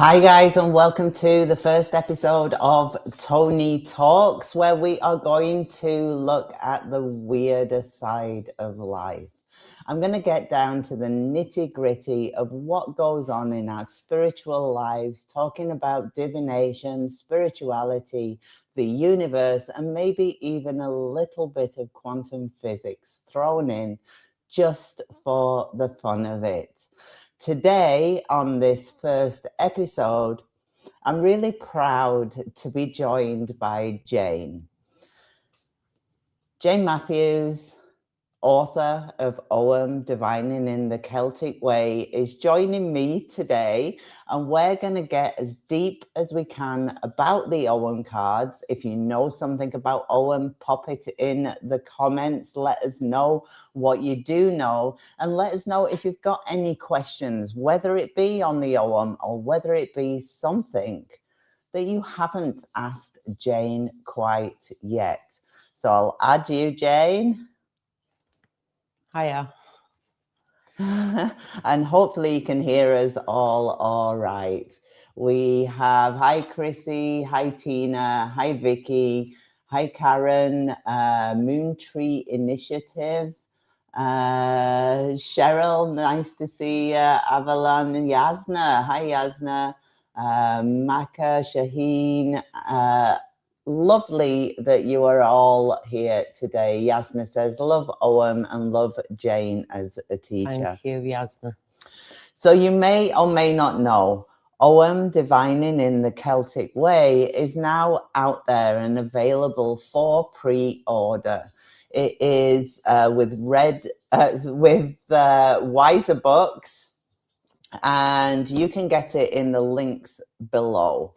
Hi guys, and welcome to the first episode of Toni Talks, where we are going to look at the weirder side of life. I'm going to get down to the nitty-gritty of what goes on in our spiritual lives, talking about divination, spirituality, the universe, and maybe even a little bit of quantum physics thrown in just for the fun of it. Today, on this first episode, I'm really proud to be joined by Jane. Jane Matthews, author of Ogham, Divining in the Celtic Way, is joining me today, and we're going to get as deep as we can about the Ogham cards. If you know something about Ogham, pop it in the comments. Let us know what you do know, and let us know if you've got any questions, whether it be on the Ogham or whether it be something that you haven't asked Jane quite yet. So I'll add you, Jane. Hiya. And hopefully you can hear us all right. We have, hi Chrissy, hi Tina, hi Vicky, hi Karen, Moon Tree Initiative, Cheryl, nice to see you, Avalon and Yasna, hi Yasna, Maka, Shaheen, lovely that you are all here today. Yasna says, love Ogham and love Jane as a teacher. Thank you, Yasna. So you may or may not know, Ogham, Divining in the Celtic Way is now out there and available for pre-order. It is with Wiser Books, and you can get it in the links below.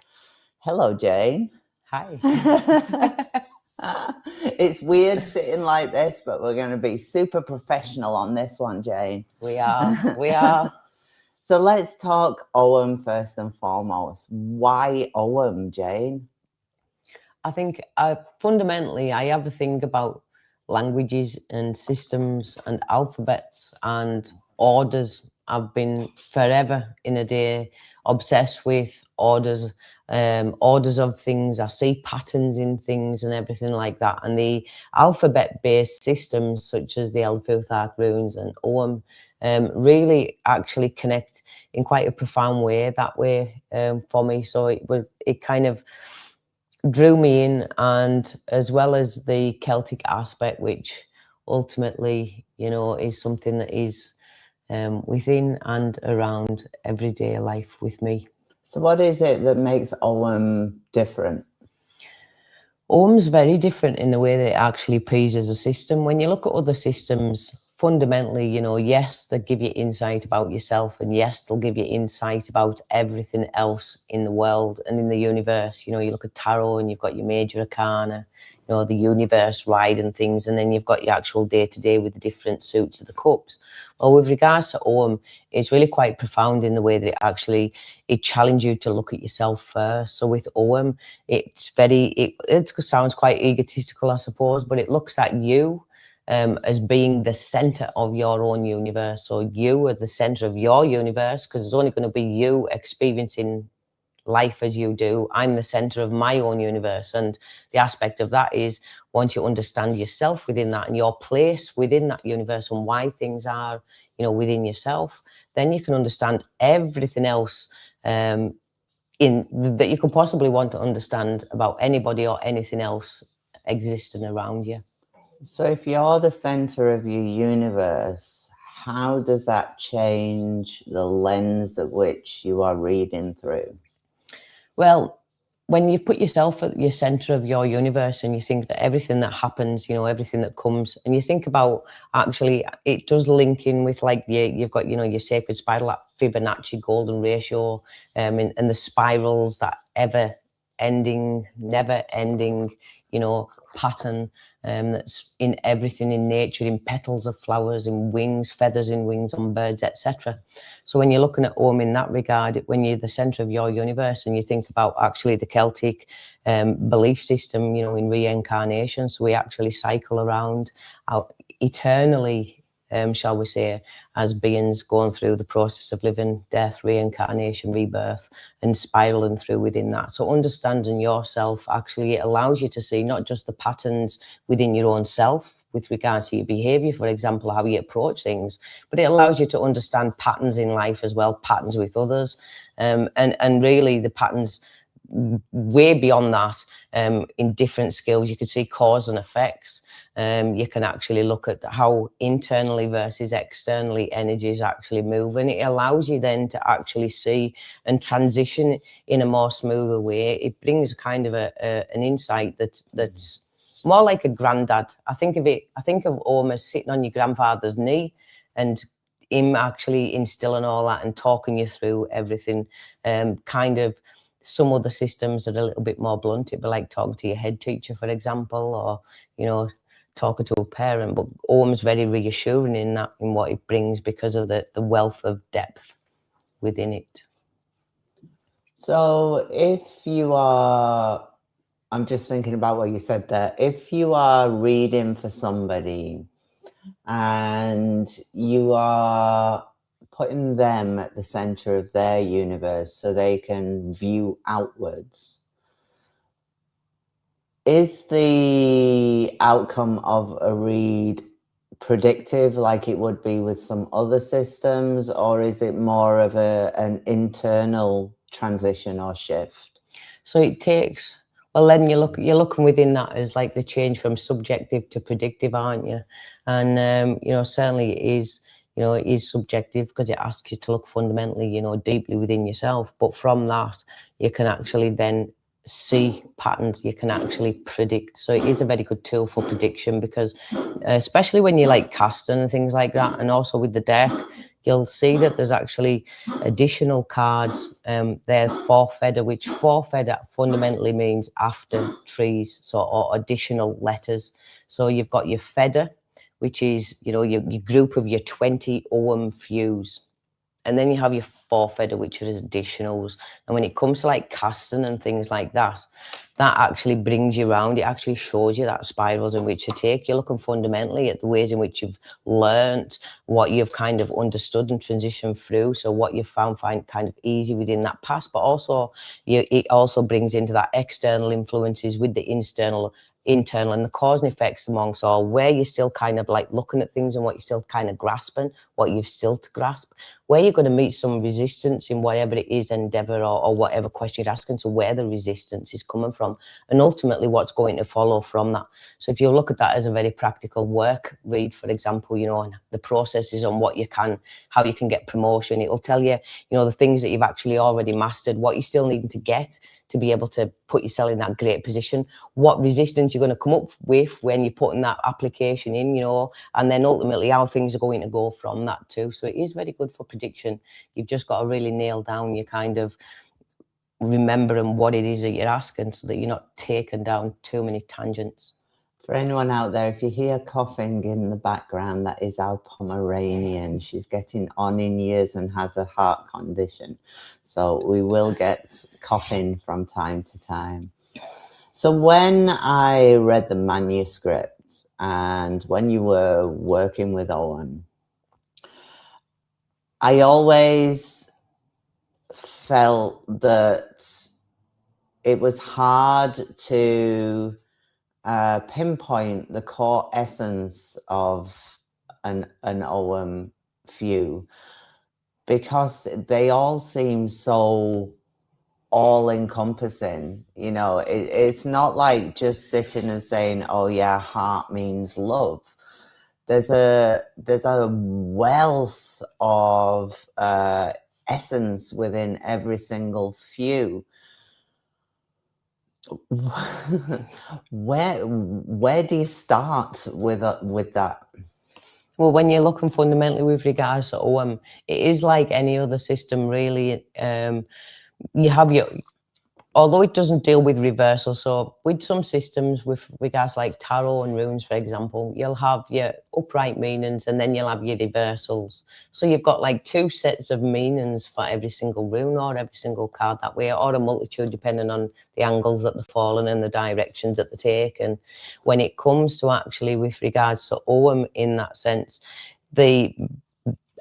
Hello, Jane. Hi. It's weird sitting like this, but we're going to be super professional on this one, Jane. We are. So let's talk Ogham first and foremost. Why Ogham, Jane? I think fundamentally I have a thing about languages and systems and alphabets and orders. I've been forever in a day obsessed with orders of things. I see patterns in things and everything like that. And the alphabet-based systems such as the Elfuthark runes and Ogham really actually connect in quite a profound way that way for me. So it kind of drew me in, and as well as the Celtic aspect, which ultimately, is something that is within and around everyday life with me. So what is it that makes Ogham different? Ogham's very different in the way that it actually plays as a system. When you look at other systems, fundamentally, yes, they give you insight about yourself, and yes, they'll give you insight about everything else in the world and in the universe. You look at tarot and you've got your major arcana, the universe ride and things, and then you've got your actual day-to-day with the different suits of the cups. Well, with regards to Ogham, it's really quite profound in the way that it challenges you to look at yourself first. So with Ogham, it sounds quite egotistical, I suppose, but it looks at you as being the center of your own universe. So you are the center of your universe, because it's only going to be you experiencing life as you do. I'm the center of my own universe. And the aspect of that is, once you understand yourself within that and your place within that universe and why things are, within yourself, then you can understand everything else that you could possibly want to understand about anybody or anything else existing around you. So if you're the center of your universe, how does that change the lens at which you are reading through? Well, when you've put yourself at your center of your universe and you think that everything that happens, everything that comes, and you think about, actually, it does link in with, like, you've got, your sacred spiral, that Fibonacci golden ratio, and the spirals, that ever-ending, never-ending, pattern that's in everything in nature, in petals of flowers, in wings, feathers in wings on birds, etc. So when you're looking at Ogham in that regard, when you're the center of your universe and you think about actually the Celtic belief system, in reincarnation, so we actually cycle around eternally shall we say, as beings going through the process of living, death, reincarnation, rebirth, and spiraling through within that. So understanding yourself, actually, it allows you to see not just the patterns within your own self with regards to your behavior, for example, how you approach things, but it allows you to understand patterns in life as well, patterns with others, and really the patterns way beyond that, in different skills. You can see cause and effects. You can actually look at how internally versus externally energies actually move, and it allows you then to actually see and transition in a more smoother way. It brings kind of an insight that's more like a granddad. I think of Ogham as sitting on your grandfather's knee and him actually instilling all that and talking you through everything. Kind of some other systems are a little bit more blunt. It'd be like talking to your head teacher, for example, or, you know, talking to a parent. But Ogham's very reassuring in that, in what it brings, because of the wealth of depth within it. So if you are, I'm just thinking about what you said there. If you are reading for somebody and you are putting them at the center of their universe so they can view outwards, is the outcome of a read predictive like it would be with some other systems, or is it more of an internal transition or shift? So it takes, well, then you're looking within that as like the change from subjective to predictive, aren't you? And you know, certainly it is, you know, it is subjective because it asks you to look fundamentally, you know, deeply within yourself. But from that, you can actually then see patterns, you can actually predict. So it is a very good tool for prediction, because especially when you like casting and things like that, and also with the deck, you'll see that there's actually additional cards. They're four-feather, which four-feather fundamentally means after trees, so, or additional letters. So you've got your feather, which is, you know, your group of your 20 Ogham fuse. And then you have your four-feather, which are additionals. And when it comes to like casting and things like that, that actually brings you around. It actually shows you that spirals in which to take. You're looking fundamentally at the ways in which you've learnt, what you've kind of understood and transitioned through. So what you've find kind of easy within that past, but also it also brings into that external influences with the internal and the cause and effects amongst all, where you're still kind of like looking at things and what you're still kind of grasping, what you've still to grasp, where you're going to meet some resistance in whatever it is endeavor or whatever question you're asking. So where the resistance is coming from, and ultimately what's going to follow from that. So if you look at that as a very practical work read, for example, you know, and the processes on what you can, how you can get promotion, it will tell you, you know, the things that you've actually already mastered, what you still need to get to be able to put yourself in that great position, what resistance you're going to come up with when you're putting that application in, you know, and then ultimately how things are going to go from that too. So it is very good for prediction. You've just got to really nail down your kind of remembering what it is that you're asking, so that you're not taken down too many tangents. For anyone out there, if you hear coughing in the background, that is our Pomeranian. She's getting on in years and has a heart condition. So we will get coughing from time to time. So when I read the manuscript and when you were working with Owen, I always felt that it was hard to pinpoint the core essence of an Ogham few, because they all seem so all-encompassing. You know, it's not like just sitting and saying, oh yeah, heart means love. There's a wealth of essence within every single few. Where do you start with that? Well, when you're looking fundamentally with regards to Ogham, it is like any other system, really. You have your, although it doesn't deal with reversal, so with some systems with regards like tarot and runes, for example, you'll have your upright meanings and then you'll have your reversals. So you've got like two sets of meanings for every single rune or every single card that way, or a multitude depending on the angles that they're falling and the directions that they take. And when it comes to actually with regards to Ogham in that sense, the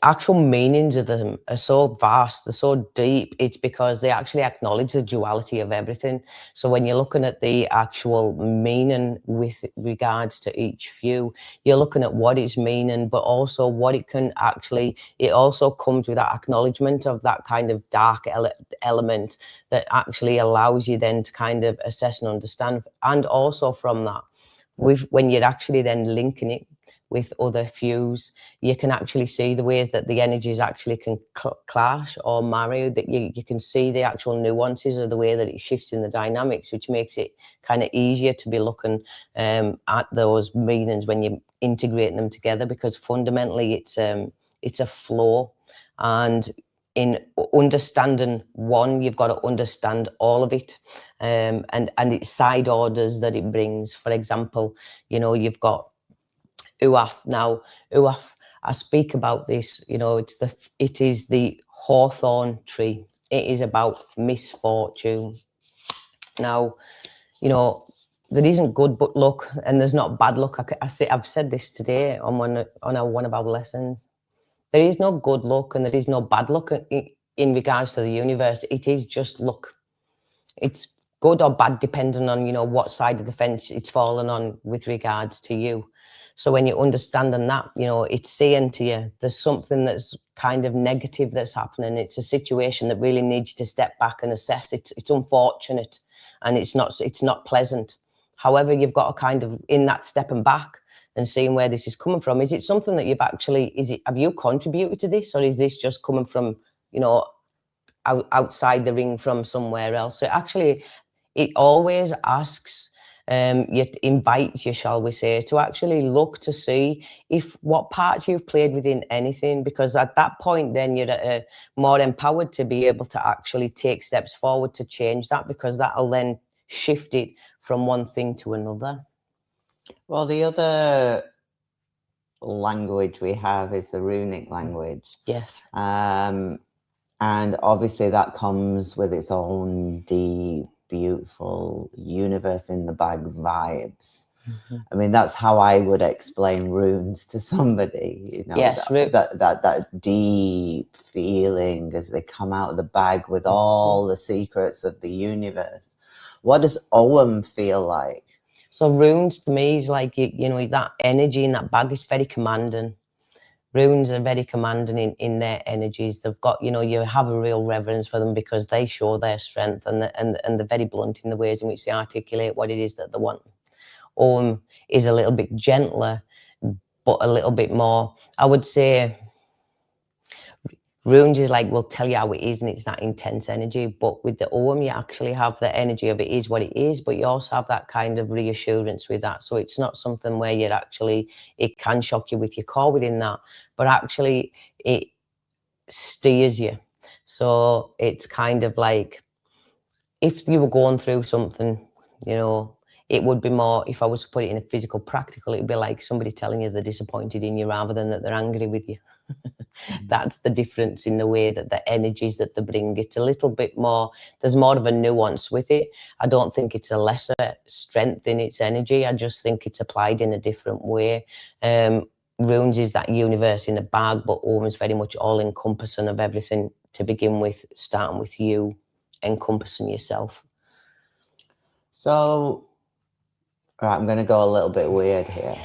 actual meanings of them are so vast, they're so deep. It's because they actually acknowledge the duality of everything. So when you're looking at the actual meaning with regards to each view, you're looking at what it's meaning, but also what it can actually, it also comes with that acknowledgement of that kind of dark element that actually allows you then to kind of assess and understand. And also from that, when you're actually then linking it with other views, you can actually see the ways that the energies actually can clash or marry, that you can see the actual nuances of the way that it shifts in the dynamics, which makes it kind of easier to be looking at those meanings when you're integrating them together, because fundamentally it's a flow. And in understanding one, you've got to understand all of it, and its side orders that it brings. For example, you've got Uaf. Now, Uaf, I speak about this, it is the hawthorn tree. It is about misfortune. Now, there isn't good but luck, and there's not bad luck. I've said this today on one of our lessons. There is no good luck and there is no bad luck in regards to the universe. It is just luck. It's good or bad depending on what side of the fence it's fallen on with regards to you. So when you're understanding that, it's saying to you there's something that's kind of negative that's happening. It's a situation that really needs you to step back and assess. It's unfortunate and it's not pleasant. However, you've got to kind of, in that stepping back and seeing where this is coming from, is it something that have you contributed to this, or is this just coming from outside the ring from somewhere else? So actually, it always asks, it invites you, shall we say, to actually look to see what parts you've played within anything, because at that point, then you're more empowered to be able to actually take steps forward to change that, because that'll then shift it from one thing to another. Well, the other language we have is the runic language. Yes. And obviously that comes with its own deep, beautiful universe in the bag vibes. Mm-hmm. I mean, that's how I would explain runes to somebody, yes, that deep feeling as they come out of the bag with all the secrets of the universe. What does Ogham feel like? So runes to me is like, that energy in that bag is very commanding. Runes are very commanding in their energies. They've got, you have a real reverence for them because they show their strength, and they're very blunt in the ways in which they articulate what it is that they want. Is a little bit gentler, but a little bit more, I would say, runes is like, we'll tell you how it is, and it's that intense energy. But with the Ogham, you actually have the energy of it is what it is, but you also have that kind of reassurance with that. So it's not something where it can shock you with your core within that, but actually it steers you. So it's kind of like, if you were going through something, it would be more, if I was to put it in a physical, practical, it'd be like somebody telling you they're disappointed in you rather than that they're angry with you. That's the difference in the way that the energies that they bring. It's a little bit more, there's more of a nuance with it. I don't think it's a lesser strength in its energy. I just think it's applied in a different way. Runes is that universe in the bag, but Ogham is very much all encompassing of everything to begin with, starting with you, encompassing yourself. So, right, I'm going to go a little bit weird here.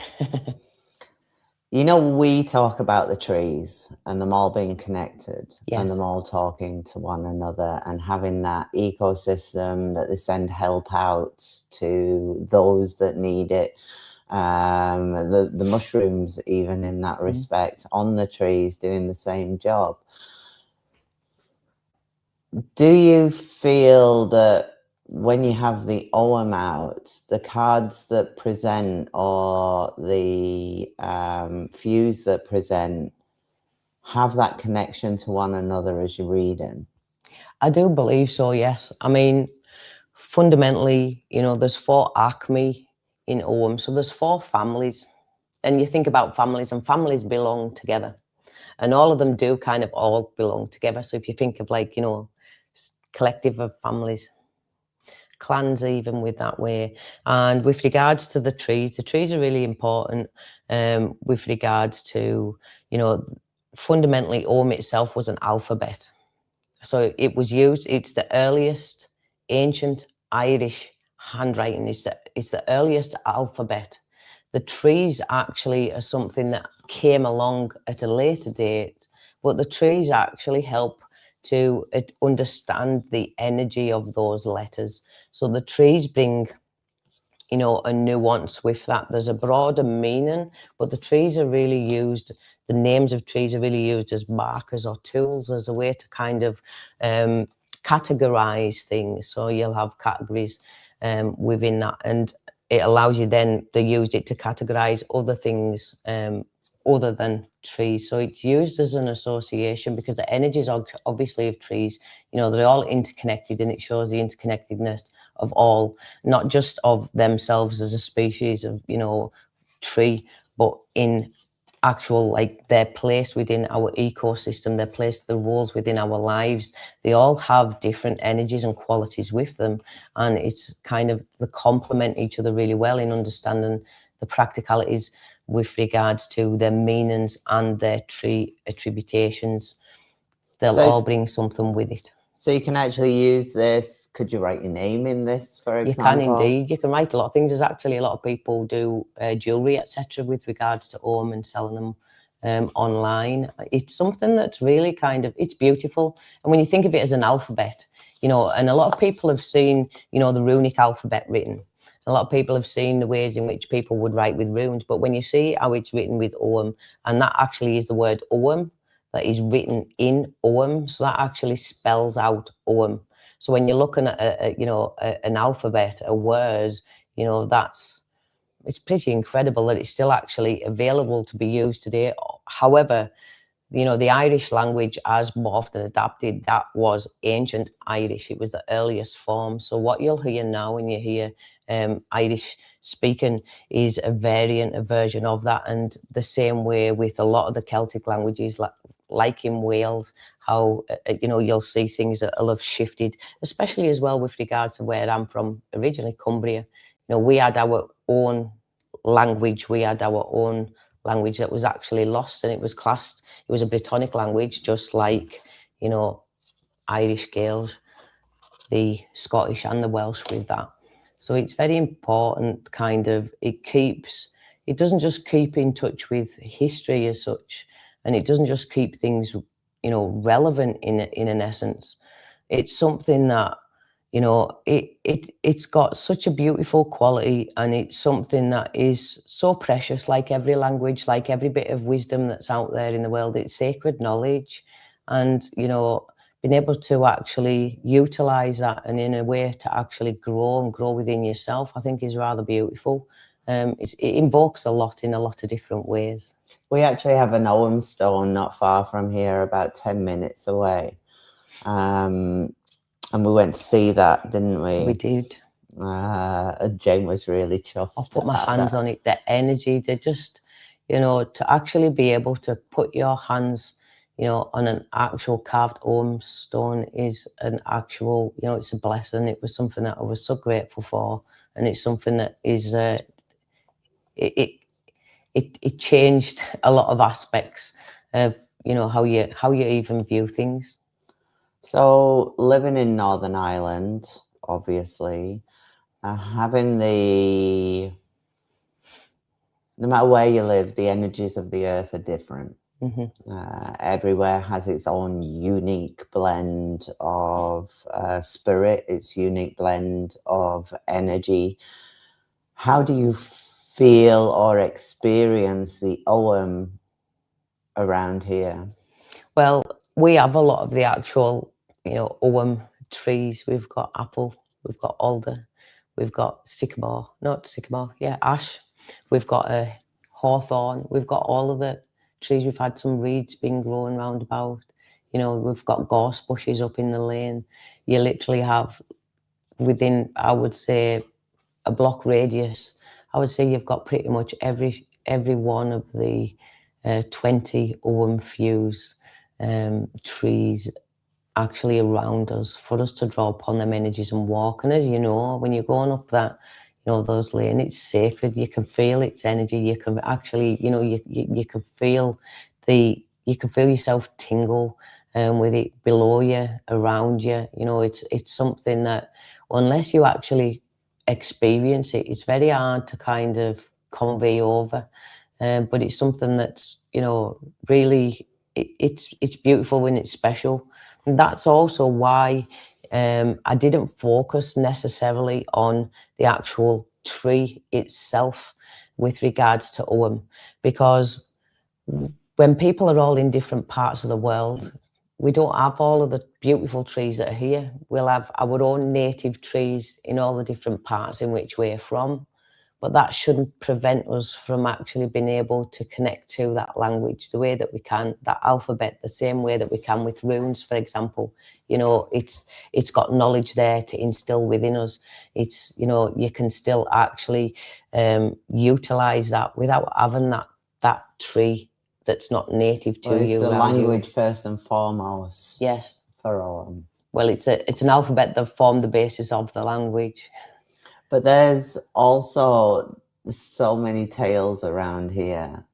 We talk about the trees and them all being connected, yes, and them all talking to one another and having that ecosystem that they send help out to those that need it. The mushrooms, even in that respect, on the trees doing the same job. Do you feel that when you have the Ogham out, the cards that present or the views that present have that connection to one another as you read them? I do believe so, yes. I mean, fundamentally, there's 4 Acme in Ogham. So there's 4 families. And you think about families, and families belong together. And all of them do kind of all belong together. So if you think of like, collective of families, clans even with that way. And with regards to the trees are really important with regards to, fundamentally Ogham itself was an alphabet. So it was used, it's the earliest ancient Irish handwriting, it's the earliest alphabet. The trees actually are something that came along at a later date, but the trees actually help to understand the energy of those letters. So the trees bring, a nuance with that. There's a broader meaning, but the trees are really used, the names of trees are really used as markers or tools, as a way to kind of categorize things. So you'll have categories within that, and it allows you then, they used it to categorize other things other than trees. So it's used as an association because the energies are obviously of trees, they're all interconnected, and it shows the interconnectedness of all, not just of themselves as a species of, tree, but in actual, like, their place within our ecosystem, their place, the roles within our lives. They all have different energies and qualities with them, and it's kind of, they complement each other really well in understanding the practicalities with regards to their meanings and their tree attributations. They'll all bring something with it. So you can actually use this. Could you write your name in this, for example? You can indeed. You can write a lot of things. There's actually a lot of people do jewellery, etc., with regards to Ogham, and selling them online. It's something that's really kind of, it's beautiful. And when you think of it as an alphabet, and a lot of people have seen, the runic alphabet written. A lot of people have seen the ways in which people would write with runes, but when you see how it's written with Ogham, and that actually is the word Ogham, that is written in Ogham, so that actually spells out Ogham. So when you're looking at an alphabet, a word, it's pretty incredible that it's still actually available to be used today. However, the Irish language has morphed and adapted. That was ancient Irish. It was the earliest form. So what you'll hear now when you hear Irish speaking is a variant, a version of that. And the same way with a lot of the Celtic languages, like in Wales, how, you'll see things that will have shifted, especially as well with regards to where I'm from originally, Cumbria. We had our own language. We had our own language that was actually lost, and it was classed, it was a Brittonic language, just like, Irish Gaelic, the Scottish and the Welsh with that. So it's very important, kind of, it doesn't just keep in touch with history as such, and it doesn't just keep things, relevant in an essence. It's something that, it's got such a beautiful quality, and it's something that is so precious, like every language, like every bit of wisdom that's out there in the world. It's sacred knowledge, and, being able to actually utilize that, and in a way to actually grow within yourself, I think is rather beautiful. It invokes a lot in a lot of different ways. We actually have an Ogham stone not far from here, about 10 minutes away. And we went to see that, didn't we? We did. Jane was really chuffed. I put my hands on it. The energy, they just, to actually be able to put your hands, on an actual carved Ogham stone is an actual, it's a blessing. It was something that I was so grateful for, and it's something that is, it changed a lot of aspects of, how you even view things. So living in Northern Ireland, obviously, having no matter where you live, the energies of the earth are different. Mm-hmm. Everywhere has its own unique blend of spirit, its unique blend of energy. How do you feel or experience the Ogham around here? Well, we have a lot of the actual, Ogham trees. We've got apple, we've got alder, we've got ash. We've got a hawthorn. We've got all of the trees. We've had some reeds been growing round about. We've got gorse bushes up in the lane. You literally have, within, I would say, a block radius, I would say you've got pretty much every one of the 20 Ogham fuse trees actually around us, for us to draw upon them energies and walk. And as you know, when you're going up that, those lanes, it's sacred. You can feel its energy. You can actually, you can feel you can feel yourself tingle with it below you, around you. It's something that, unless you actually experience it, it's very hard to kind of convey over. But it's something that's, really, it's beautiful and it's special. And that's also why I didn't focus necessarily on the actual tree itself with regards to Ogham, because when people are all in different parts of the world, we don't have all of the beautiful trees that are here. We'll have our own native trees in all the different parts in which we're from. But that shouldn't prevent us from actually being able to connect to that language the way that we can, that alphabet, the same way that we can with runes, for example. It's got knowledge there to instill within us. It's, you can still actually utilize that without having that tree that's not native to you. It's the language first and foremost. Yes. For all. Well, it's an alphabet that formed the basis of the language. But there's also so many tales around here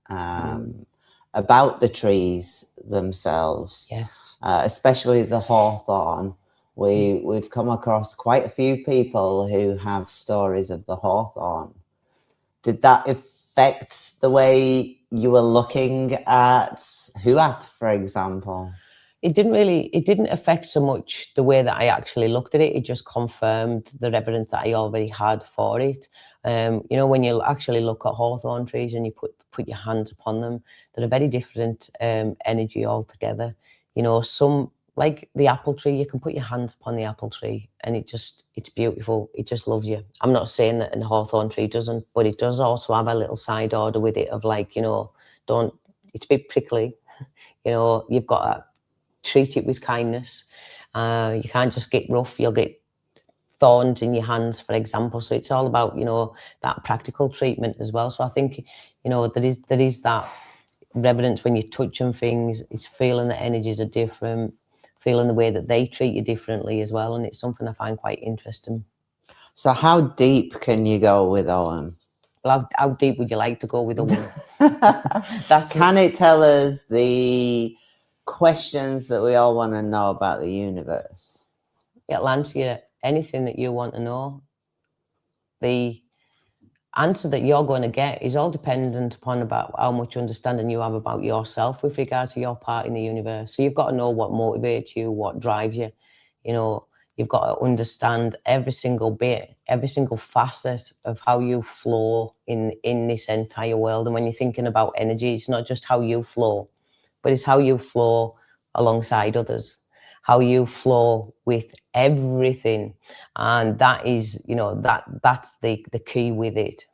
about the trees themselves, Yes. Especially the hawthorn. We've come across quite a few people who have stories of the hawthorn. Did that affect the way you were looking at Huath, for example? It didn't affect so much the way that I actually looked at it. It just confirmed the reverence that I already had for it. When you actually look at hawthorn trees and you put your hands upon them, they're a very different energy altogether. Some, like the apple tree, you can put your hands upon the apple tree and it's beautiful. It just loves you. I'm not saying that a hawthorn tree doesn't, but it does also have a little side order with it of like, it's a bit prickly. You've got to treat it with kindness. You can't just get rough. You'll get thorns in your hands, for example. So it's all about, that practical treatment as well. So I think, there is that reverence when you're touching things. It's feeling the energies are different, feeling the way that they treat you differently as well. And it's something I find quite interesting. So how deep can you go with Ogham? Well, how deep would you like to go with Ogham? Can it tell us the questions that we all want to know about the universe? It'll answer you anything that you want to know. The answer that you're going to get is all dependent upon about how much understanding you have about yourself with regards to your part in the universe. So you've got to know what motivates you, what drives you. You've got to understand every single bit, every single facet of how you flow in this entire world. And when you're thinking about energy, it's not just how you flow, but it's how you flow alongside others, how you flow with everything. And that is, that's the key with it.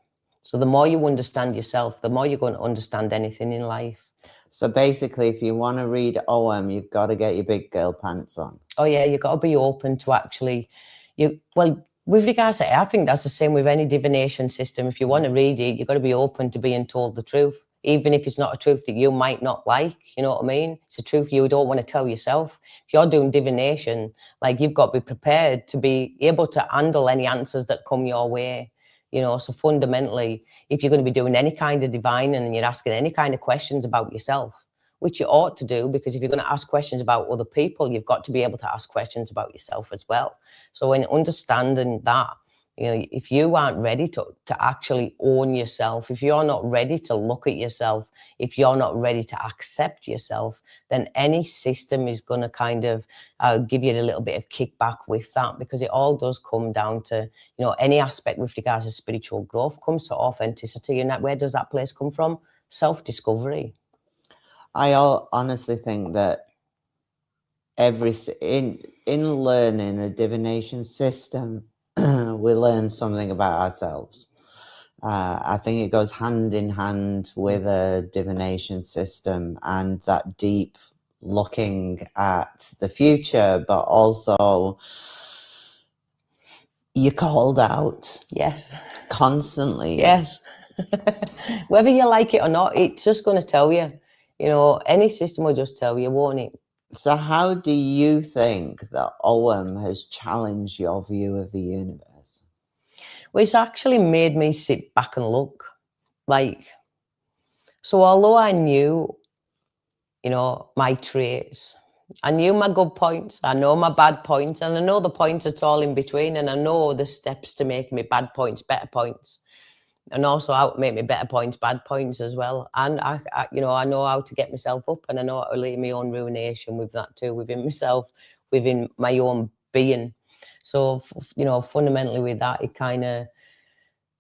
So the more you understand yourself, the more you're going to understand anything in life. So basically, if you want to read Ogham, you've got to get your big girl pants on. Oh yeah, you've got to be open to actually, with regards to it, I think that's the same with any divination system. If you want to read it, you've got to be open to being told the truth, even if it's not a truth that you might not like. You know what I mean? It's a truth you don't want to tell yourself. If you're doing divination, like, you've got to be prepared to be able to handle any answers that come your way. So fundamentally, if you're going to be doing any kind of divining and you're asking any kind of questions about yourself, which you ought to do, because if you're going to ask questions about other people, you've got to be able to ask questions about yourself as well. So in understanding that, if you aren't ready to actually own yourself, if you're not ready to look at yourself, if you're not ready to accept yourself, then any system is going to kind of give you a little bit of kickback with that, because it all does come down to, any aspect with regards to spiritual growth comes to authenticity. And where does that place come from? Self-discovery. I honestly think that in learning a divination system, we learn something about ourselves. I think it goes hand in hand with a divination system and that deep looking at the future, but also you're called out. Yes. Constantly. Yes. Whether you like it or not, it's just going to tell you. Any system will just tell you, won't it? So how do you think that Ogham has challenged your view of the universe? Well, it's actually made me sit back and look. Like, so although I knew, my traits, I knew my good points, I know my bad points, and I know the points that's all in between, and I know the steps to make me bad points, better points, and also how to make me better points, bad points as well. And I know how to get myself up, and I know how to leave my own ruination with that too, within myself, within my own being. So, fundamentally with that, it kind of,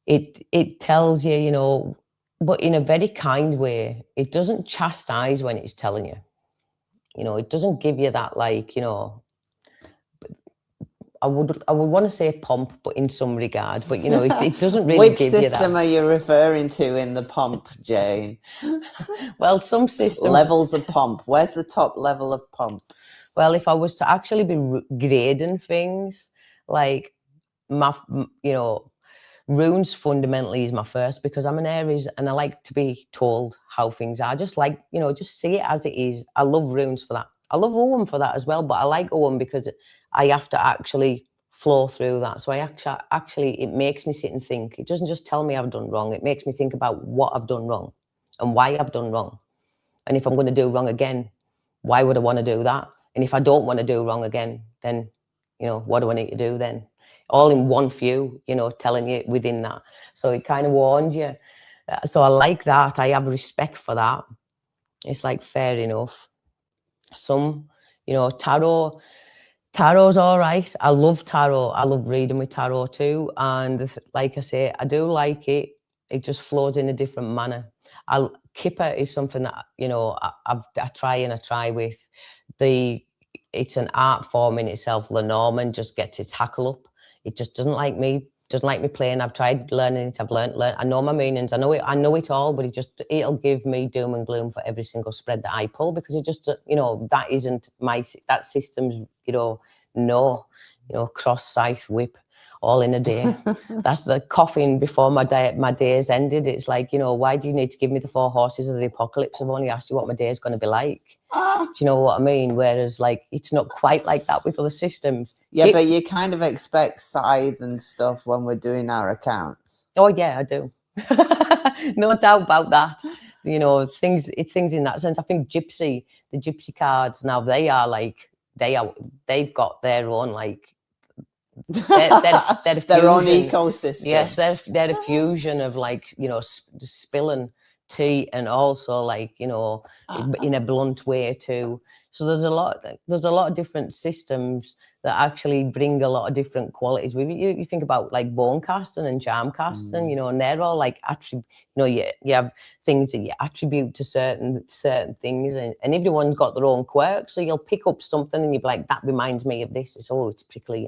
it tells you, but in a very kind way. It doesn't chastise when it's telling you. It doesn't give you that, like, I would want to say pomp, but in some regard, but it doesn't really Which give you system that. are you referring to in the pomp, Jane? Well, some systems. Levels of pomp. Where's the top level of pomp? Well, if I was to actually be grading things, like runes fundamentally is my first, because I'm an Aries and I like to be told how things are. Just like, just see it as it is. I love runes for that. I love Ogham for that as well, but I like Ogham because I have to actually flow through that. So I actually, it makes me sit and think. It doesn't just tell me I've done wrong. It makes me think about what I've done wrong and why I've done wrong. And if I'm going to do wrong again, why would I want to do that? And if I don't want to do wrong again, then, what do I need to do then? All in one view, telling you within that. So it kind of warns you. So I like that. I have respect for that. It's like, fair enough. Some, tarot's all right. I love tarot. I love reading with tarot too. And like I say, I do like it. It just flows in a different manner. Kipper is something that, I try with. It's an art form in itself. Lenormand just gets its hackle up. It just doesn't like me playing. I've tried learning it. I've learned. I know my meanings. I know it all, but it'll give me doom and gloom for every single spread that I pull, because it just, that isn't that system's, cross, scythe, whip, all in a day. That's the coughing before my day's ended. It's like, why do you need to give me the 4 horses of the apocalypse? I've only asked you what my day is going to be like. Do you know what I mean? Whereas, like, it's not quite like that with other systems. Yeah, but you kind of expect scythe and stuff when we're doing our accounts. Oh yeah, I do. No doubt about that. Things in that sense. I think the gypsy cards now, they've got their own, like, they're their own fusion. ecosystem. Yes, they're a fusion of, like, spilling tea, and also, like, in a blunt way too. So there's a lot of different systems that actually bring a lot of different qualities. You think about, like, bone casting and charm casting, and they're all, like, you have things that you attribute to certain things, and everyone's got their own quirks. So you'll pick up something and you'll be like, that reminds me of this. It's prickly,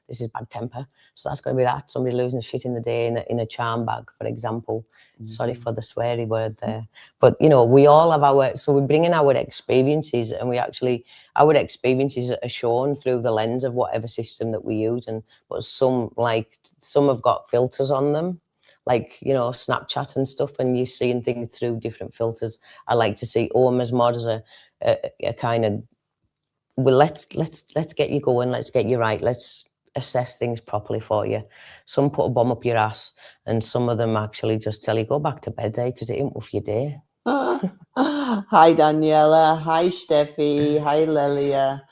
this is bad temper. So that's going to be that. Somebody losing shit in the day in a charm bag, for example. Sorry for the sweary word there. But, we all have so we bring in our experiences, and our experiences are shown through the lens of whatever system that we use. But some have got filters on them, like, Snapchat and stuff, and you're seeing things through different filters. I like to see Ogham as mod as a kind of, well, let's get you going, let's get you right, let's assess things properly for you. Some put a bomb up your ass, and some of them actually just tell you, go back to bed, because it ain't worth your day. Hi Daniela, hi Steffi, hi Lelia,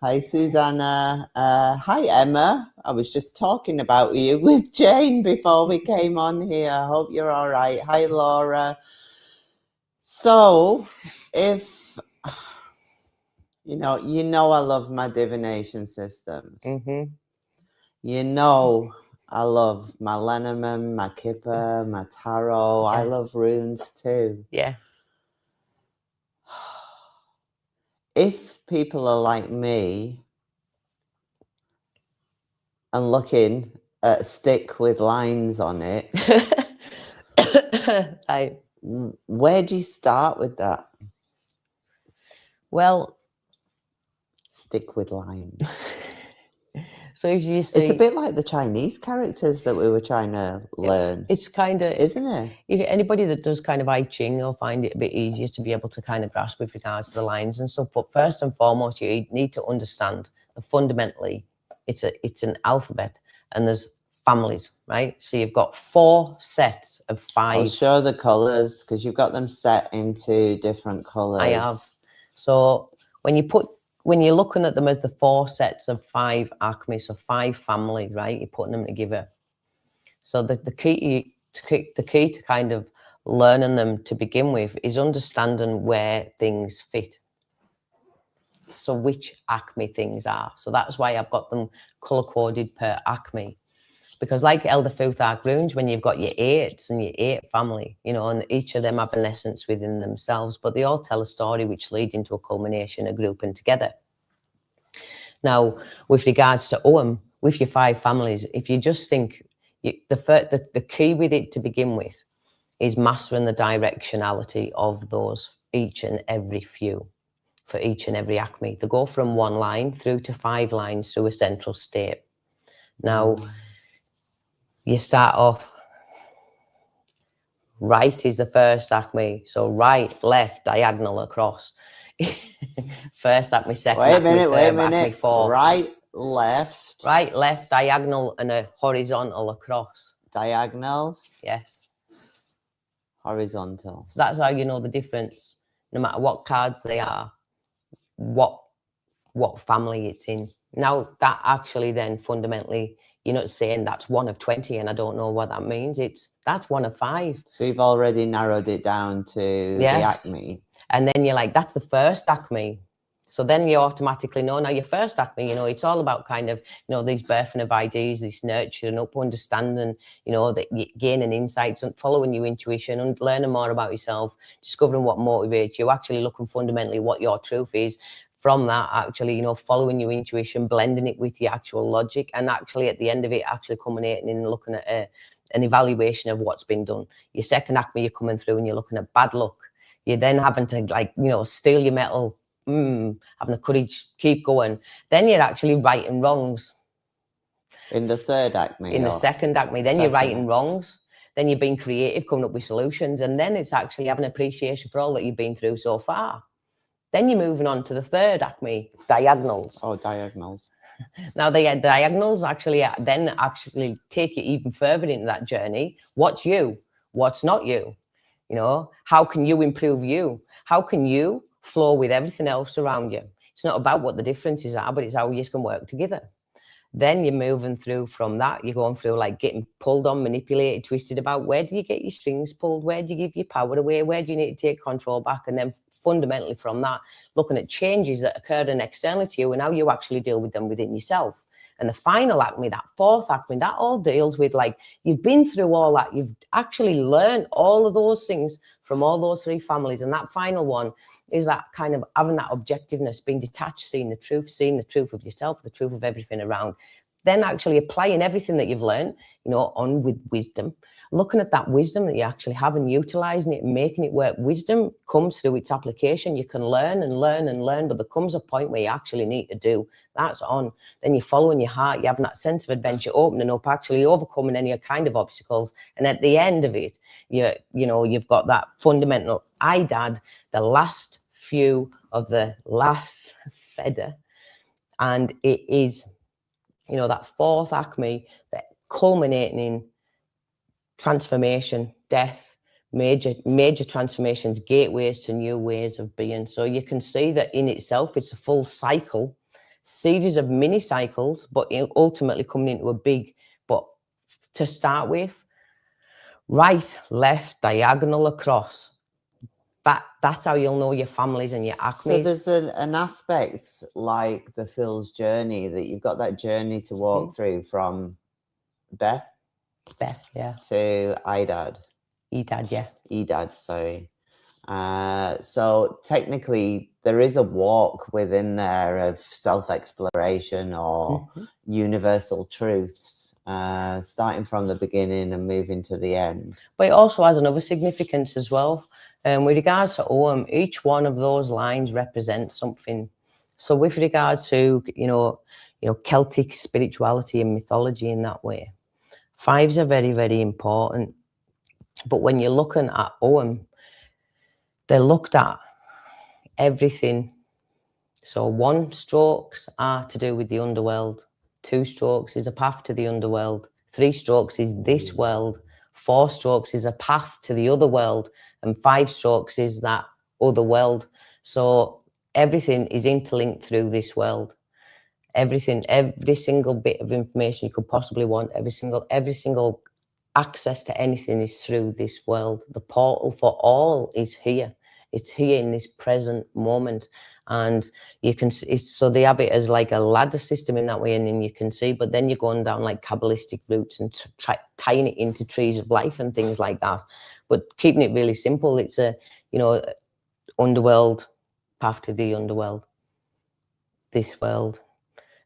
hi Susanna, hi Emma. I was just talking about you with Jane before we came on here. I hope you're all right. Hi Laura. So if you know I love my divination systems. I love my Lenormand, my Kipper, my tarot. Yes. I love runes too. Yeah. If people are like me and looking at a stick with lines on it, where do you start with that? Well, stick with lines. So if you see, It's a bit like the Chinese characters that we were trying to learn, it's kind of, isn't it? if anybody that does kind of I Ching will find it a bit easier to be able to kind of grasp with regards to the lines and stuff. But first and foremost, you need to understand that fundamentally it's an alphabet, and there's families, right? So you've got 4 sets of 5. I'll show the colours because you've got them set into different colours. I have. So when you're looking at them as the 4 sets of 5 acme, so 5 family, right? You're putting them together. So the key to kind of learning them to begin with is understanding where things fit. So which acme things are. So that's why I've got them color coded per acme. Because like Elder Futhark runes, when you've got your 8s and your 8 family, you know, and each of them have an essence within themselves, but they all tell a story which lead into a culmination, a grouping together. Now, with regards to Ogham, with your 5 families, if you just think, the key with it to begin with is mastering the directionality of those each and every few for each and every acme. They go from 1 line through to 5 lines through a central state. Now, you start off, right is the first acme. So right, left, diagonal across. First acme, second acme, third acme, fourth. Right, left. Right, left, diagonal, and a horizontal across. Diagonal. Yes. Horizontal. So that's how you know the difference. No matter what cards they are, what family it's in. Now, that actually then fundamentally, you're not saying that's 1 of 20 and I don't know what that means. That's 1 of 5. So you've already narrowed it down to the acme. And then you're like, that's the first acme. So then you automatically know, now your first acme, you know, it's all about kind of, you know, these birthing of ideas, this nurturing up, understanding, you know, that gaining insights and following your intuition and learning more about yourself, discovering what motivates you, actually looking fundamentally what your truth is. From that, actually, you know, following your intuition, blending it with your actual logic, and actually at the end of it, actually culminating in looking at an evaluation of what's been done. Your second acme, you're coming through and you're looking at bad luck. You're then having to, like, you know, steel your metal, having the courage, keep going. Then you're actually righting wrongs. In the third acme? In the second acme. Then you're righting wrongs. Then you're being creative, coming up with solutions. And then it's actually having appreciation for all that you've been through so far. Then you're moving on to the third acme, diagonals. Oh, diagonals. Now, the diagonals actually then actually take you even further into that journey. What's you? What's not you? You know, how can you improve you? How can you flow with everything else around you? It's not about what the differences are, but it's how you can work together. Then you're moving through from that. You're going through like getting pulled on, manipulated, twisted about. Where do you get your strings pulled? Where do you give your power away? Where do you need to take control back? And then fundamentally from that, looking at changes that occurred in externally to you and how you actually deal with them within yourself. And the final acme, that fourth acme, that all deals with, like, you've been through all that. You've actually learned all of those things from all those 3 families. And that final one is that kind of having that objectiveness, being detached, seeing the truth of yourself, the truth of everything around. Then actually applying everything that you've learned, you know, on with wisdom, looking at that wisdom that you actually have and utilizing it and making it work. Wisdom comes through its application. You can learn and learn and learn, but there comes a point where you actually need to do. That's on. Then you're following your heart. You're having that sense of adventure, opening up, actually overcoming any kind of obstacles. And at the end of it, you've got that fundamental IDAD, the last few of the last feather. And it is, you know, that fourth acme, that culminating in transformation, death, major transformations, gateways to new ways of being. So you can see that in itself, it's a full cycle, series of mini cycles, but ultimately coming into a big. But to start with, right, left, diagonal across. That's how you'll know your families and your acmes. So there's an aspect like the Phil's journey, that you've got that journey to walk through from Beth, yeah, to Idad. Edad, sorry. So technically there is a walk within there of self-exploration or universal truths, starting from the beginning and moving to the end. But it also has another significance as well. With regards to Ogham, each one of those lines represents something. So with regards to, you know, Celtic spirituality and mythology in that way. Fives are very, very important. But when you're looking at Ogham, they looked at everything. So 1 strokes are to do with the underworld. 2 strokes is a path to the underworld. 3 strokes is this world. 4 strokes is a path to the other world. And 5 strokes is that other world. So everything is interlinked through this world. Everything, every single bit of information you could possibly want, every single access to anything is through this world. The portal for all is here. It's here in this present moment. And you can, so they have it as like a ladder system in that way, and then you can see, but then you're going down like Kabbalistic routes and tying it into trees of life and things like that. But keeping it really simple, it's a, underworld, path to the underworld, this world.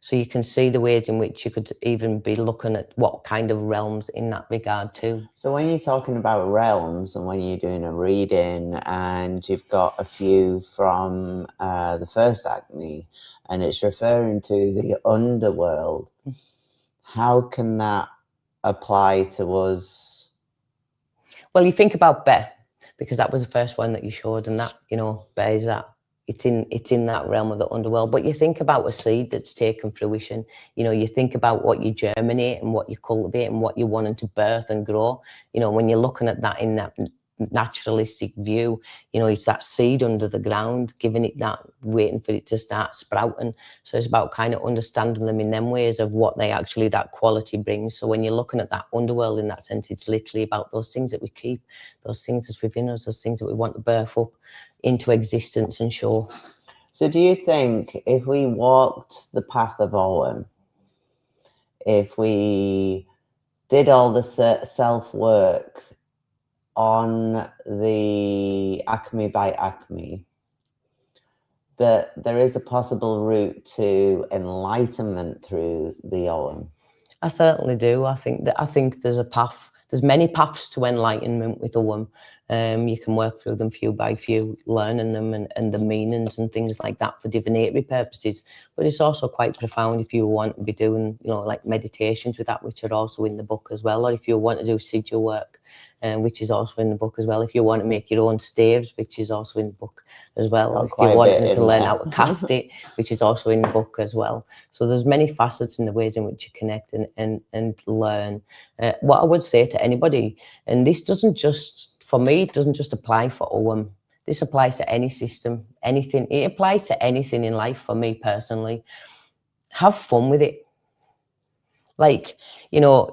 So you can see the ways in which you could even be looking at what kind of realms in that regard too. So when you're talking about realms and when you're doing a reading and you've got a few from the first Acme and it's referring to the underworld, how can that apply to us? Well, you think about Bear, because that was the first one that you showed, and that, Bear is that. It's in that realm of the underworld. But you think about a seed that's taken fruition. You think about what you germinate and what you cultivate and what you're wanting to birth and grow. When you're looking at that in that naturalistic view, it's that seed under the ground, giving it that, waiting for it to start sprouting. So it's about kind of understanding them in them ways of what they actually, that quality brings. So when you're looking at that underworld in that sense, it's literally about those things that we keep, those things that's within us, those things that we want to birth up into existence and show. So do you think if we walked the path of Ogham, if we did all the self-work on the Acme by Acme, that there is a possible route to enlightenment through the Ogham? I certainly do. I think there's a path. There's many paths to enlightenment with Ogham. You can work through them few by few, learning them and the meanings and things like that for divinatory purposes. But it's also quite profound if you want to be doing, like meditations with that, which are also in the book as well. Or if you want to do sigil work, which is also in the book as well. If you want to make your own staves, which is also in the book as well. Or if you want to learn how to cast it, which is also in the book as well. So there's many facets in the ways in which you connect and learn. What I would say to anybody, and this doesn't just, for me, it doesn't just apply for Ogham. This applies to any system, anything. It applies to anything in life for me personally. Have fun with it. Like,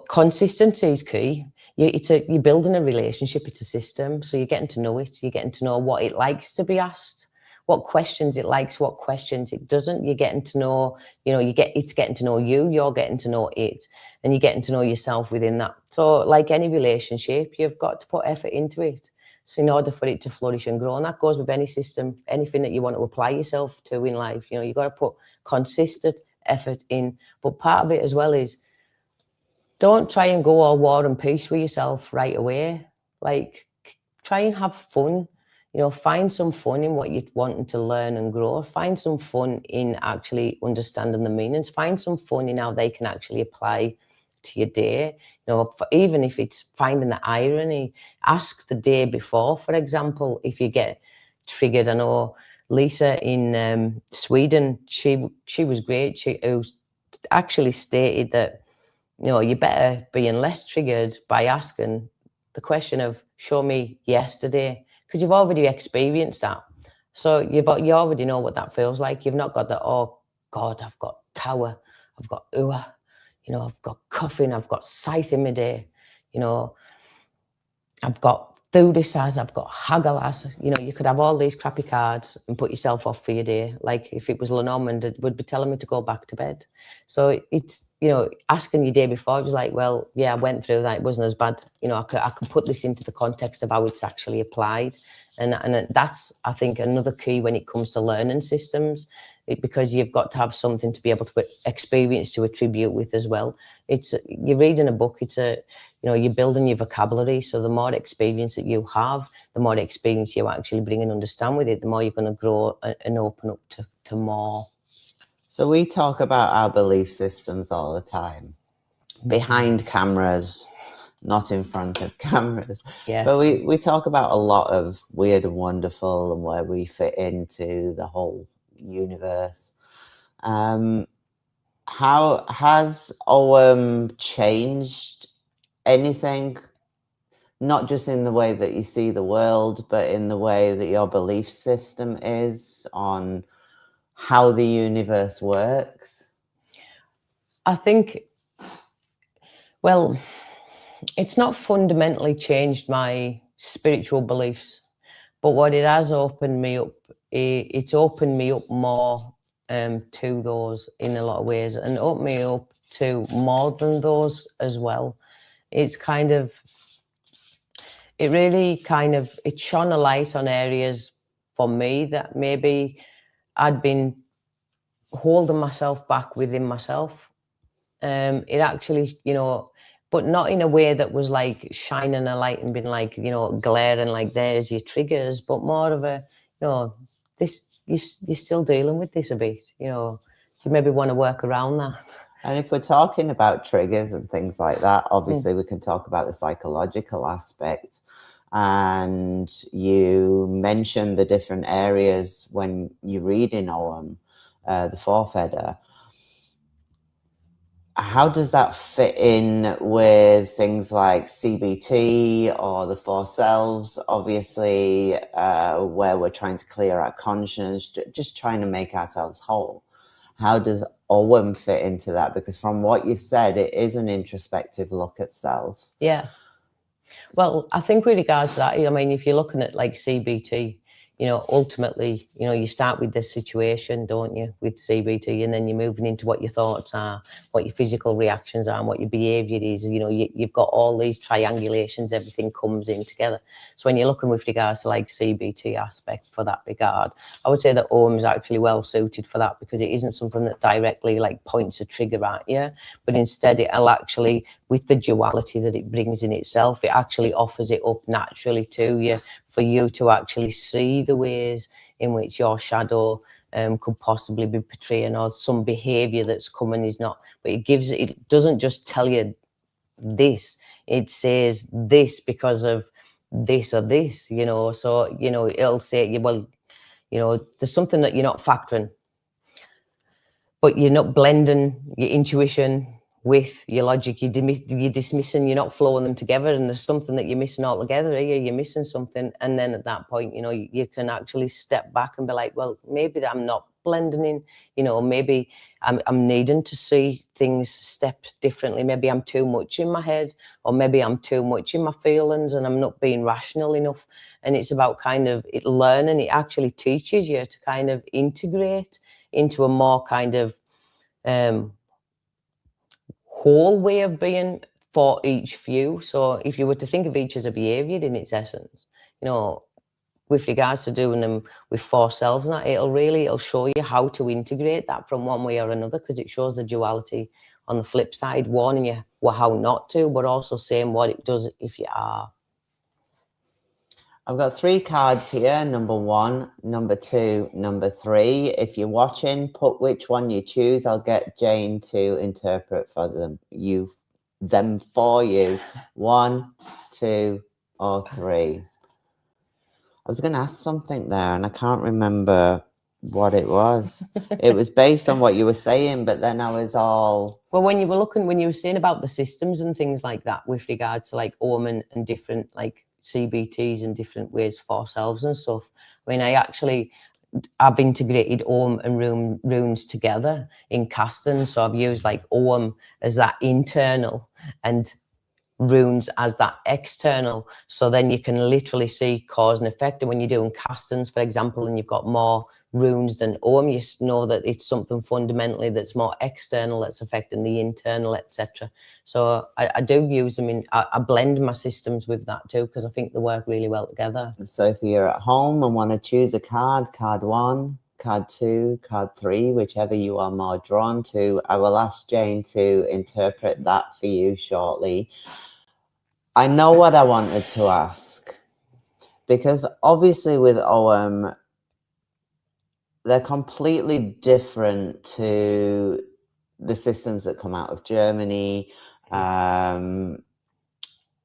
consistency is key. You're building a relationship. It's a system. So you're getting to know it. You're getting to know what it likes to be asked, what questions it likes, what questions it doesn't. You're getting to know, it's getting to know you. You're getting to know it, and you're getting to know yourself within that. So like any relationship, you've got to put effort into it. So in order for it to flourish and grow, and that goes with any system, anything that you want to apply yourself to in life, you've got to put consistent effort in. But part of it as well is, don't try and go all war and peace with yourself right away. Like, try and have fun. Find some fun in what you're wanting to learn and grow. Find some fun in actually understanding the meanings. Find some fun in how they can actually apply to your day. Even if it's finding the irony, ask the day before, for example, if you get triggered. I know Lisa in Sweden, she was great. She actually stated that, you're better being less triggered by asking the question of, show me yesterday, because you've already experienced that. So you already know what that feels like. You've not got the, oh God, I've got tower, I've got ua, I've got coughing, I've got scythe in my day, I've got Thudisas, I've got Hagalas. You could have all these crappy cards and put yourself off for your day. Like if it was Lenormand, it would be telling me to go back to bed. So it's, asking your day before, it was like, well, yeah, I went through that. It wasn't as bad. I could put this into the context of how it's actually applied. And that's, I think, another key when it comes to learning systems, because you've got to have something to be able to experience to attribute with as well. You're reading a book, you're building your vocabulary. So the more experience that you have, the more experience you actually bring and understand with it, the more you're going to grow and open up to more. So we talk about our belief systems all the time, behind cameras, not in front of cameras. Yeah. But we talk about a lot of weird and wonderful and where we fit into the whole universe. How has Ogham changed anything, not just in the way that you see the world, but in the way that your belief system is on how the universe works? I think, well, it's not fundamentally changed my spiritual beliefs, but what it has opened me up, it's opened me up more to those in a lot of ways, and opened me up to more than those as well. It's kind of, it really kind of, it shone a light on areas for me that maybe I'd been holding myself back within myself. It actually, but not in a way that was like shining a light and being like, glaring like there's your triggers, but more of a, this, you're still dealing with this a bit, you maybe want to work around that. And if we're talking about triggers and things like that, obviously we can talk about the psychological aspect. And you mentioned the different areas when you read in Ogham, the Forfeder. How does that fit in with things like CBT or the Four Selves, obviously, where we're trying to clear our conscience, just trying to make ourselves whole? How does Ogham fit into that? Because from what you've said, it is an introspective look at self. Yeah. Well, I think with regards to that, I mean, if you're looking at like CBT, ultimately, you start with this situation, don't you, with CBT, and then you're moving into what your thoughts are, what your physical reactions are, and what your behaviour is. You've got all these triangulations, everything comes in together. So when you're looking with regards to like CBT aspect for that regard, I would say that Ogham is actually well suited for that, because it isn't something that directly like points a trigger at you, but instead it'll actually, with the duality that it brings in itself, it actually offers it up naturally to you, for you to actually see the ways in which your shadow could possibly be portraying, or some behavior that's coming is not. But it doesn't just tell you this, it says this because of this or this, so it'll say, well, there's something that you're not factoring, but you're not blending your intuition with your logic. You're dismissing, you're not flowing them together, and there's something that you're missing altogether. You're missing something, and then at that point, you can actually step back and be like, well, maybe I'm not blending in. Maybe I'm needing to see things step differently. Maybe I'm too much in my head, or maybe I'm too much in my feelings, and I'm not being rational enough. And it's about kind of it learning. It actually teaches you to kind of integrate into a more kind of whole way of being for each view. So if you were to think of each as a behavior in its essence, with regards to doing them with four selves, and that it'll show you how to integrate that from one way or another, because it shows the duality on the flip side, warning you how not to, but also saying what it does if you are. I've got 3 cards here, number 1, number 2, number 3. If you're watching, put which one you choose. I'll get Jane to interpret for them for you. 1, 2, or 3. I was going to ask something there, and I can't remember what it was. It was based on what you were saying, but then I was all... Well, when you were saying about the systems and things like that, with regards to like Ogham and different like CBTs and different ways for selves and stuff, I mean, I've integrated Ogham and runes together in casting. So I've used like Ogham as that internal and runes as that external. So then you can literally see cause and effect. And when you're doing castings, for example, and you've got more runes than Ogham, you know that it's something fundamentally that's more external that's affecting the internal, etc. So I do use them I blend my systems with that too, because I think they work really well together. So if you're at home and want to choose a card 1, card 2, card 3, whichever you are more drawn to, I will ask Jane to interpret that for you shortly. I know what I wanted to ask, because obviously with Ogham, they're completely different to the systems that come out of Germany,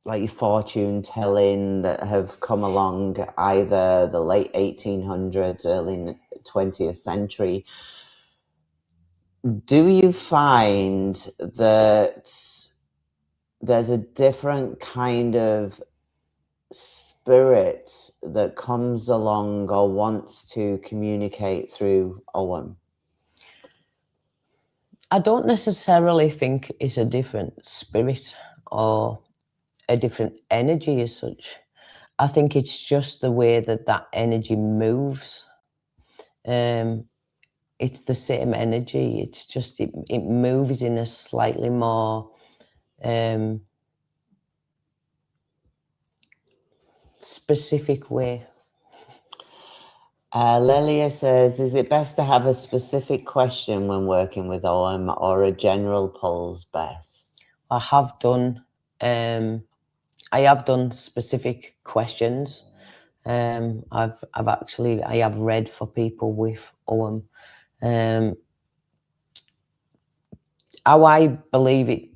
like your fortune telling that have come along either the late 1800s, early 20th century. Do you find that there's a different kind of spirit that comes along or wants to communicate through Ogham? I don't necessarily think it's a different spirit or a different energy as such. I think it's just the way that that energy moves. It's the same energy. It's just it moves in a slightly more specific way. Lelia says, is it best to have a specific question when working with Ogham, or a general pull's best? I have done specific questions. I have read for people with Ogham. How I believe it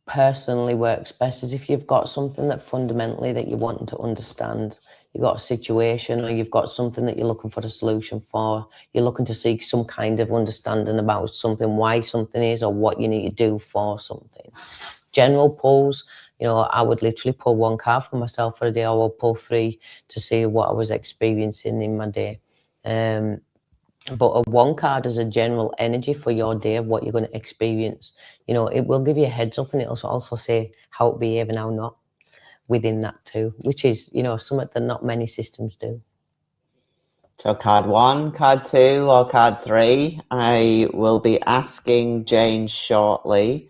personally works best is if you've got something that fundamentally that you're wanting to understand. You've got a situation, or you've got something that you're looking for a solution for. You're looking to seek some kind of understanding about something, why something is, or what you need to do for something. General pulls, I would literally pull one card for myself for a day. I will pull 3 to see what I was experiencing in my day. But a 1 card is a general energy for your day of what you're going to experience. It will give you a heads up, and it'll also say how to behave and how not within that too, which is, something that not many systems do. So card 1, card 2, or card 3, I will be asking Jane shortly.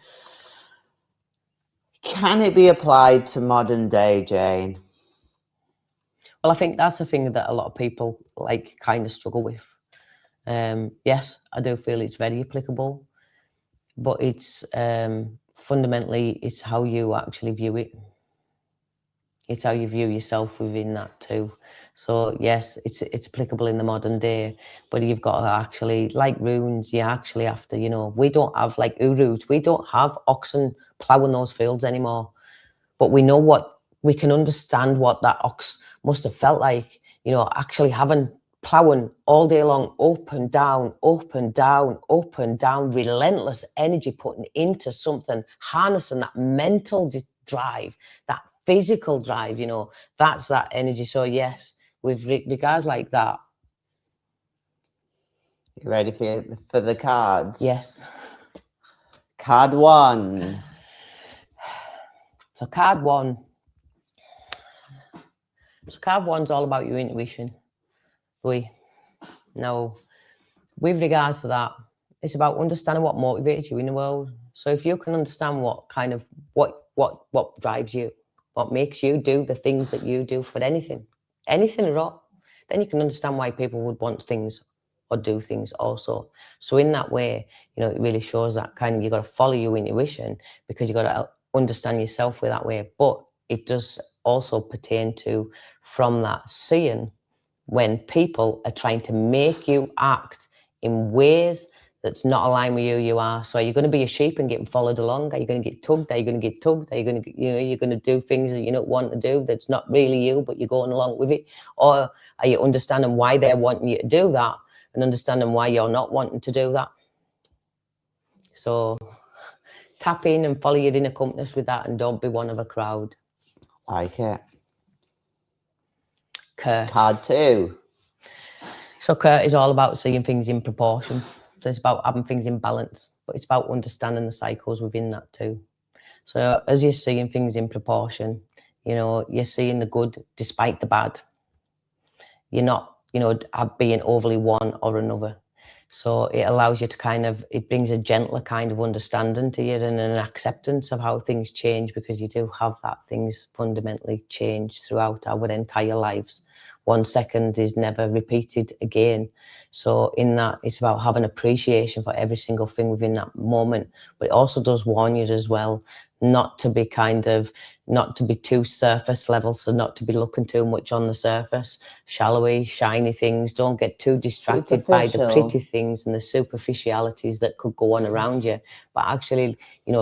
Can it be applied to modern day, Jane? Well, I think that's a thing that a lot of people kind of struggle with. Yes, I do feel it's very applicable, but it's fundamentally, it's how you actually view it. It's how you view yourself within that too. So yes, it's applicable in the modern day, but you've got to actually, like runes, you actually have to, we don't have like urus, we don't have oxen ploughing those fields anymore, but we can understand what that ox must have felt like, actually having ploughing all day long, up and down, up and down, up and down, relentless energy putting into something, harnessing that mental drive, that physical drive, that's that energy. So yes, with regards like that. You ready for the cards? Yes. Card 1. So card 1. So card 1's all about your intuition. Now, with regards to that, it's about understanding what motivates you in the world. So if you can understand what drives you, what makes you do the things that you do for anything at all, then you can understand why people would want things or do things also. So in that way, it really shows that kind of, you got to follow your intuition, because you got to understand yourself with that way. But it does also pertain to, from that seeing, when people are trying to make you act in ways that's not aligned with who you are. So are you going to be a sheep and getting followed along? Are you going to get tugged? Are you going to get tugged? Are you going to, you're going to do things that you don't want to do, that's not really you, but you're going along with it? Or are you understanding why they're wanting you to do that, and understanding why you're not wanting to do that? So tap in and follow your inner compass with that, and don't be one of a crowd. Like it. Kurt. Card 2. So Kurt is all about seeing things in proportion. So it's about having things in balance, but it's about understanding the cycles within that too. So as you're seeing things in proportion, you're seeing the good despite the bad. You're not, being overly one or another. So it allows you to it brings a gentler kind of understanding to you, and an acceptance of how things change, because you do have that things fundamentally change throughout our entire lives. 1 second is never repeated again. So in that, it's about having appreciation for every single thing within that moment. But it also does warn you as well not to be too surface level, so not to be looking too much on the surface, shallowy, shiny things. Don't get too distracted by the pretty things and the superficialities that could go on around you, but actually,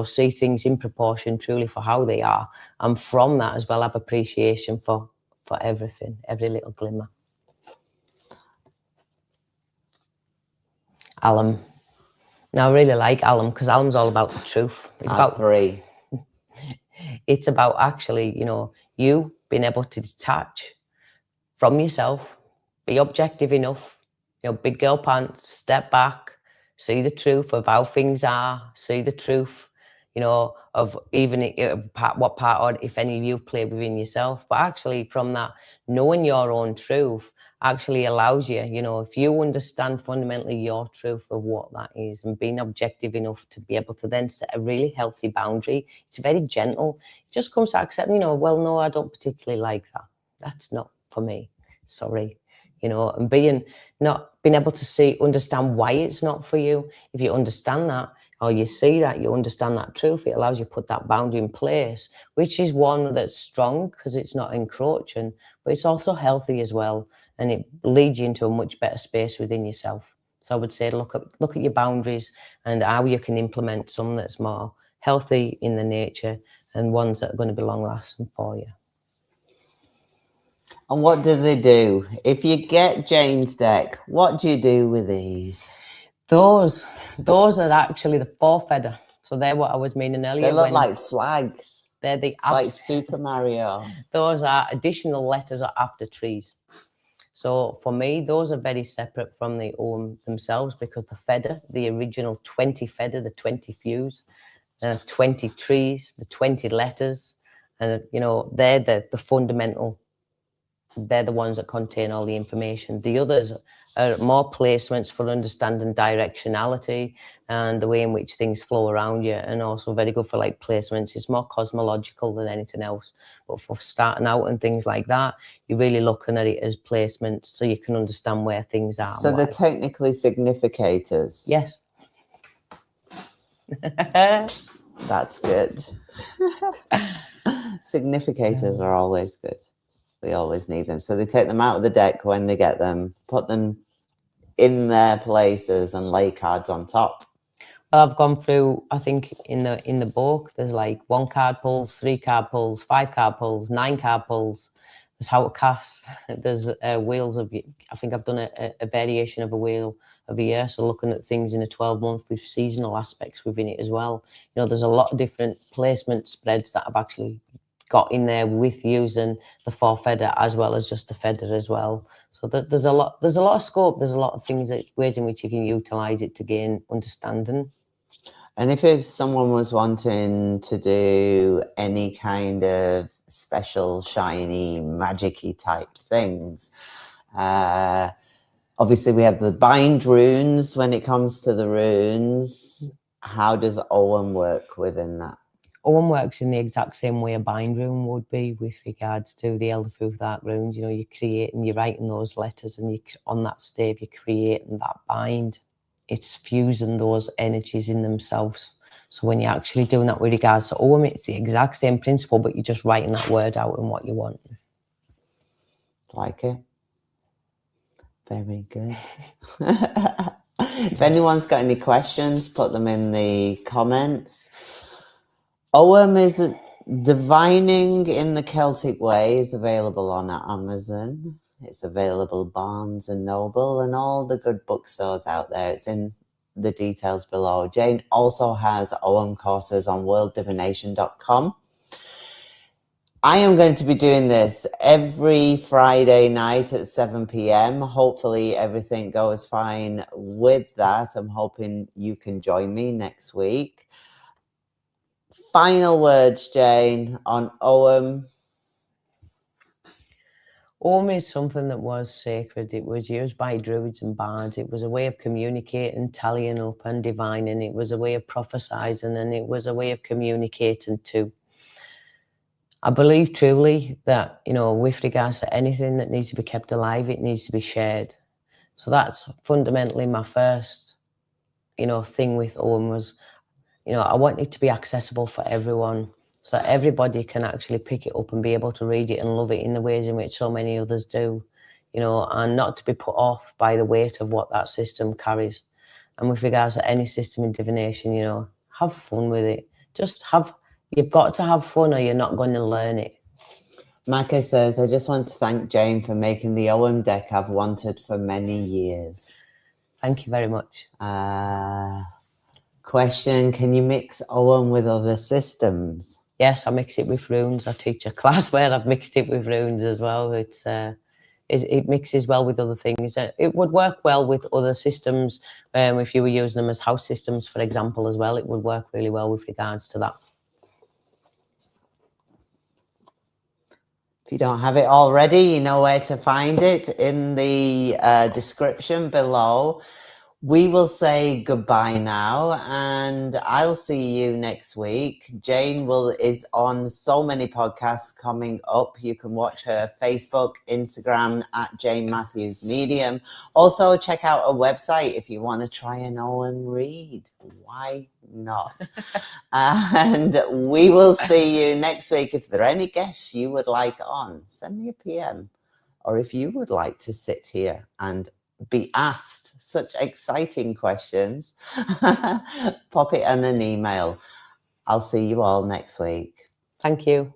see things in proportion truly for how they are. And from that as well, have appreciation for everything, every little glimmer. Alum. Now, I really like alum because alum's all about the truth. It's about 3. It's about actually, you being able to detach from yourself, be objective enough, big girl pants, step back, see the truth of how things are, see the truth, of even what part, or if any, you've played within yourself. But actually from that, knowing your own truth actually allows you, if you understand fundamentally your truth of what that is and being objective enough to be able to then set a really healthy boundary. It's very gentle. It just comes to accepting, well, no, I don't particularly like that. That's not for me. Sorry. And being able to understand why it's not for you. If you understand that, or you see that, you understand that truth, it allows you to put that boundary in place, which is one that's strong because it's not encroaching, but it's also healthy as well. And it leads you into a much better space within yourself. So I would say, look at your boundaries and how you can implement some that's more healthy in the nature and ones that are going to be long lasting for you. And what do they do? If you get Jane's deck, what do you do with these? Those are actually the 4 feather. So they're what I was meaning earlier. They look like flags. They're like Super Mario. Those are additional letters after trees. So for me, those are very separate from the Ogham themselves, because the feather, the original 20 feather, the 20 fuse, 20 trees, the 20 letters, and they're the fundamental. They're the ones that contain all the information. The others are more placements for understanding directionality and the way in which things flow around you, and also very good for like placements. It's more cosmological than anything else. But for starting out and things like that, you're really looking at it as placements so you can understand where things are. So they're technically significators. Yes. That's good. Significators are always good. We always need them. So they take them out of the deck when they get them, put them in their places and lay cards on top. Well, I've gone through, I think in the book, there's like 1 card pulls, 3 card pulls, 5 card pulls, 9 card pulls. There's how to cast. There's wheels of, I think I've done a variation of a wheel of a year. So looking at things in a 12-month with seasonal aspects within it as well. There's a lot of different placement spreads that I've actually got in there with using the 4 feather as well as just the feather as well. So there's a lot of scope. There's a lot of ways in which you can utilize it to gain understanding. And if someone was wanting to do any kind of special, shiny, magic-y type things, obviously we have the bind runes when it comes to the runes. How does Ogham work within that? Ogham works in the exact same way a bind rune would be with regards to the Elder Truth Arc runes. You're creating, you're writing those letters, and on that stave, you're creating that bind. It's fusing those energies in themselves. So when you're actually doing that with regards to Ogham, it's the exact same principle, but you're just writing that word out and what you want. Like it. Very good. If anyone's got any questions, put them in the comments. Ogham is Divining in the Celtic Way is available on Amazon. It's available Barnes and Noble and all the good bookstores out there. It's in the details below. Jane also has Ogham courses on worlddivination.com. I am going to be doing this every Friday night at 7 p.m. Hopefully everything goes fine with that. I'm hoping you can join me next week. Final words, Jane, on Ogham. Ogham is something that was sacred. It was used by druids and bards. It was a way of communicating, tallying up and divining. It was a way of prophesizing, and it was a way of communicating too. I believe truly that, you know, with regards to anything that needs to be kept alive, it needs to be shared. So that's fundamentally my first, you know, thing with Ogham was, you know, I want it to be accessible for everyone so that everybody can actually pick it up and be able to read it and love it in the ways in which so many others do, you know, and not to be put off by the weight of what that system carries. And with regards to any system in divination, you know, have fun with it. You've got to have fun or you're not going to learn it. Maka says, I just want to thank Jane for making the Ogham deck I've wanted for many years. Thank you very much. Question, can you mix Ogham with other systems? Yes, I mix it with runes. I teach a class where I've mixed it with runes as well. It mixes well with other things. It would work well with other systems. If you were using them as house systems, for example, as well, it would work really well with regards to that. If you don't have it already, you know where to find it in the description below. We will say goodbye now, and I'll see you next week. Jane is on so many podcasts coming up. You can watch her Facebook, Instagram at Jane Matthews Medium. Also, check out her website if you want to try an Ogham read. Why not? And we will see you next week. If there are any guests you would like on, send me a PM. Or if you would like to sit here and be asked such exciting questions, pop it in an email. I'll see you all next week. Thank you.